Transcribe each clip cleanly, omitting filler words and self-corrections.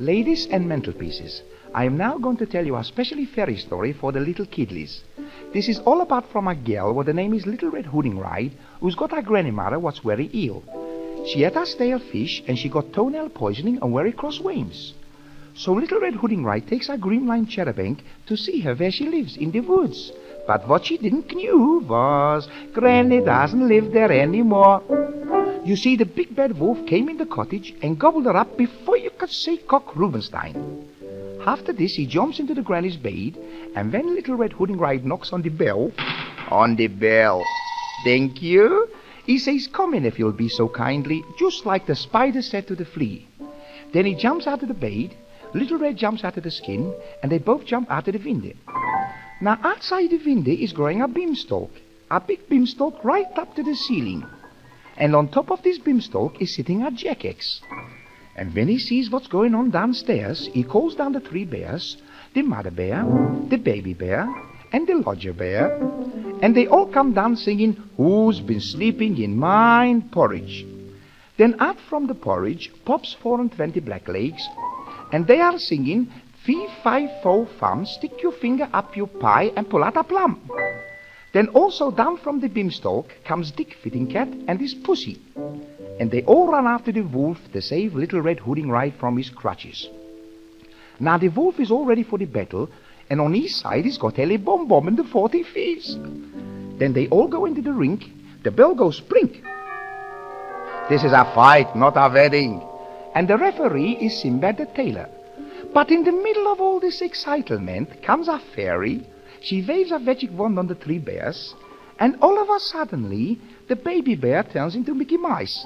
Ladies and mantelpieces, I am now going to tell you a specially fairy story for the little kidlies. This is all about from a girl what the name is Little Red Hooding Ride, who's got a grandmother what's very ill. She had a stale fish and she got toenail poisoning and very cross wames. So Little Red Hooding Ride takes a green-line cherubbank to see her where she lives in the woods. But what she didn't knew was Granny doesn't live there anymore. You see, the big bad wolf came in the cottage and gobbled her up before you could say Cock Rubenstein. After this, he jumps into the granny's bed, and when Little Red Hooding Ride knocks on the bell, thank you, he says, come in if you'll be so kindly, just like the spider said to the flea. Then he jumps out of the bed, Little Red jumps out of the skin, and they both jump out of the window. Now, outside the window is growing a beanstalk, a big beanstalk right up to the ceiling. And on top of this beanstalk is sitting a jackass. And when he sees what's going on downstairs, he calls down the three bears, the mother bear, the baby bear, and the lodger bear. And they all come down singing, who's been sleeping in mine porridge? Then out from the porridge pops 24 blacklegs, and they are singing, fee, fi, fo, fum, stick your finger up your pie and pull out a plum. Then also down from the beanstalk comes Dick Fittingcat and his pussy. And they all run after the wolf to save Little Red Hooding Ride from his crutches. Now the wolf is all ready for the battle, and on his side he's got Ellie Bom Bom and the 40 Thieves. Then they all go into the rink, the bell goes plink. This is a fight, not a wedding. And the referee is Sinbad the tailor. But in the middle of all this excitement comes a fairy. She waves a magic wand on the three bears, and all of a suddenly, the baby bear turns into Mickey Mouse,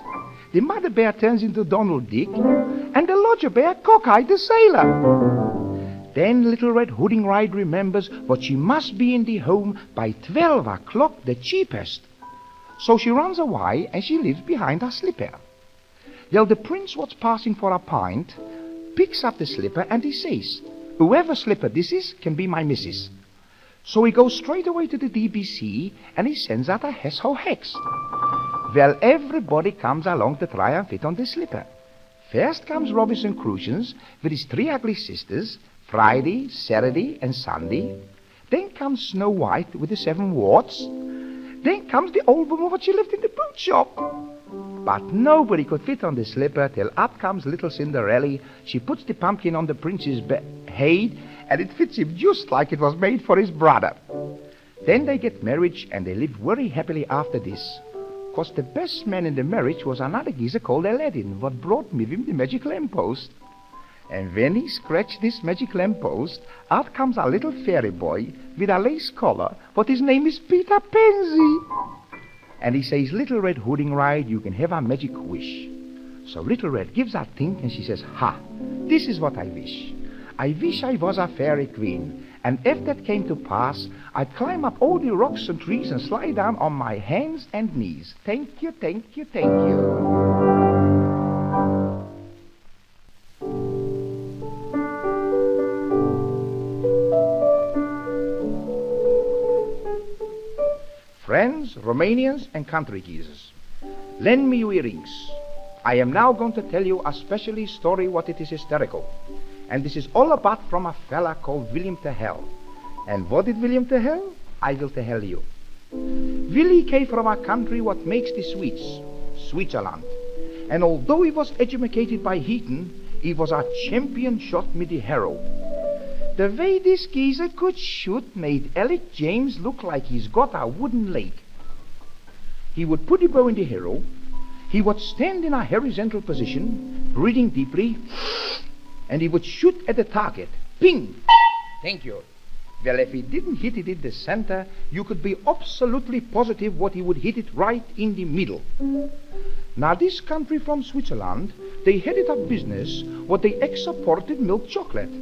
the mother bear turns into Donald Dick, and the lodger bear Cockeye the sailor. Then Little Red Hooding Ride remembers what she must be in the home by 12 o'clock the cheapest. So she runs away, and she lives behind a slipper. Well, the prince what's passing for a pint picks up the slipper, and he says, whoever slipper this is can be my missus. So he goes straight away to the DBC, and he sends out a hex-ho-hex. Well, everybody comes along to try and fit on the slipper. First comes Robinson Crusoe with his three ugly sisters, Friday, Saturday, and Sunday. Then comes Snow White with the 7 warts. Then comes the old woman what she lived in the boot shop. But nobody could fit on the slipper till up comes little Cinderella. She puts the pumpkin on the prince's head, and it fits him just like it was made for his brother. Then they get married, and they live very happily after this. 'Cause the best man in the marriage was another geezer called Aladdin, what brought with him the magic lamppost. And when he scratched this magic lamppost, out comes a little fairy boy with a lace collar, what his name is Peter Pansy. And he says, Little Red Hooding Ride, you can have a magic wish. So Little Red gives a think, and she says, ha, this is what I wish. I wish I was a fairy queen, and if that came to pass, I'd climb up all the rocks and trees and slide down on my hands and knees. Thank you, thank you, thank you. Friends, Romanians, and country geezers, lend me your earrings. I am now going to tell you a specially story what it is hysterical. And this is all about from a fella called William Tell. And what did William tell? I will tell you. Willie came from a country what makes the sweets, Switzerland. And although he was educated by Heaton, he was a champion shot with the arrow. The way this geezer could shoot made Alec James look like he's got a wooden leg. He would put the bow in the arrow. He would stand in a horizontal position, breathing deeply, and he would shoot at the target. Ping! Thank you. Well, if he didn't hit it in the center, you could be absolutely positive what he would hit it right in the middle. Now, this country from Switzerland, they headed up business what they exported milk chocolate.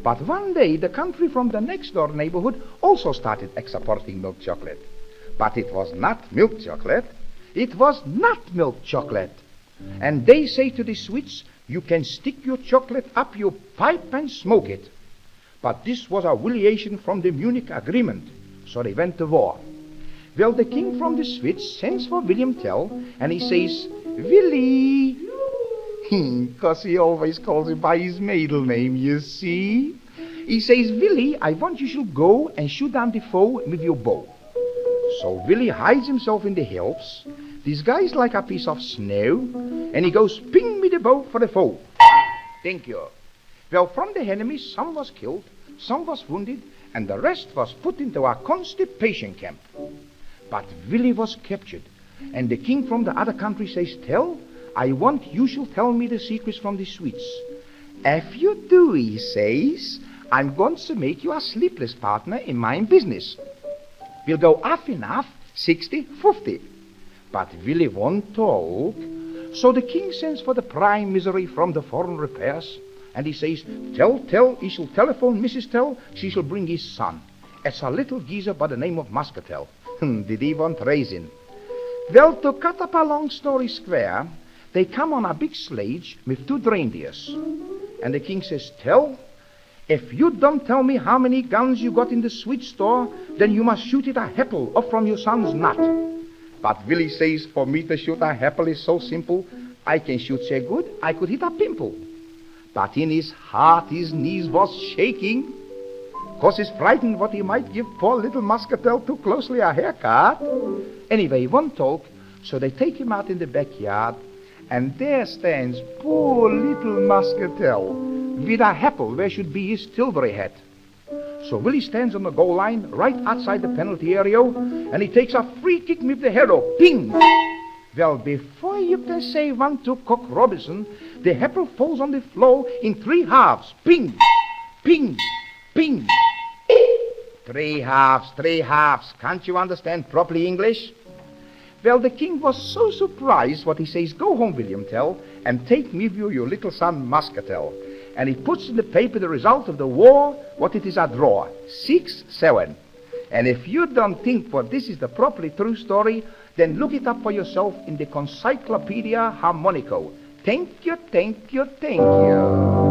But one day, the country from the next door neighborhood also started exporting milk chocolate. But it was not milk chocolate. It was not milk chocolate. And they say to the Swiss, you can stick your chocolate up your pipe and smoke it. But this was a violation from the Munich Agreement, so they went to war. Well, the king from the Swiss sends for William Tell, and he says, Willie, 'Cause he always calls him by his middle name, you see. He says, Willie, I want you should go and shoot down the foe with your bow. So Willie hides himself in the hills, disguised like a piece of snow, and he goes ping with the bow for the foe. Thank you. Well, from the enemy, some was killed, some was wounded, and the rest was put into a constipation camp. But Willie was captured, and the king from the other country says, Tell, I want you shall tell me the secrets from the Swedes. If you do, he says, I'm going to make you a sleepless partner in my business. We'll go half and half, 60-50. But Willie won't talk. So the king sends for the prime misery from the foreign repairs, and he says, Tell, he shall telephone Mrs. Tell, she shall bring his son. It's a little geezer by the name of Muscatel. Did he want raisin? Well, to cut up a long story square, they come on a big sledge with 2 reindeers. And the king says, Tell, if you don't tell me how many guns you got in the sweet store, then you must shoot it a apple off from your son's nut. But Willie says, for me to shoot a apple is so simple, I can shoot so good, I could hit a pimple. But in his heart, his knees was shaking, 'cause he's frightened what he might give poor little Muscatel too closely a haircut. Anyway, he won't talk, so they take him out in the backyard, and there stands poor little Muscatel, with a apple where should be his Tilbury hat. So Willie stands on the goal line, right outside the penalty area, and he takes a free kick with the hero. Ping! Well, before you can say 1-2 Cock Robinson, the apple falls on the floor in 3 halves. Ping! Ping! Ping! 3 halves, 3 halves. Can't you understand properly English? Well, the king was so surprised what he says, Go home, William Tell, and take with you your little son Muscatel. And he puts in the paper the result of the war, what it is a draw, 6-7. And if you don't think what this is the properly true story, then look it up for yourself in the Encyclopedia Harmonico. Thank you, thank you, thank you.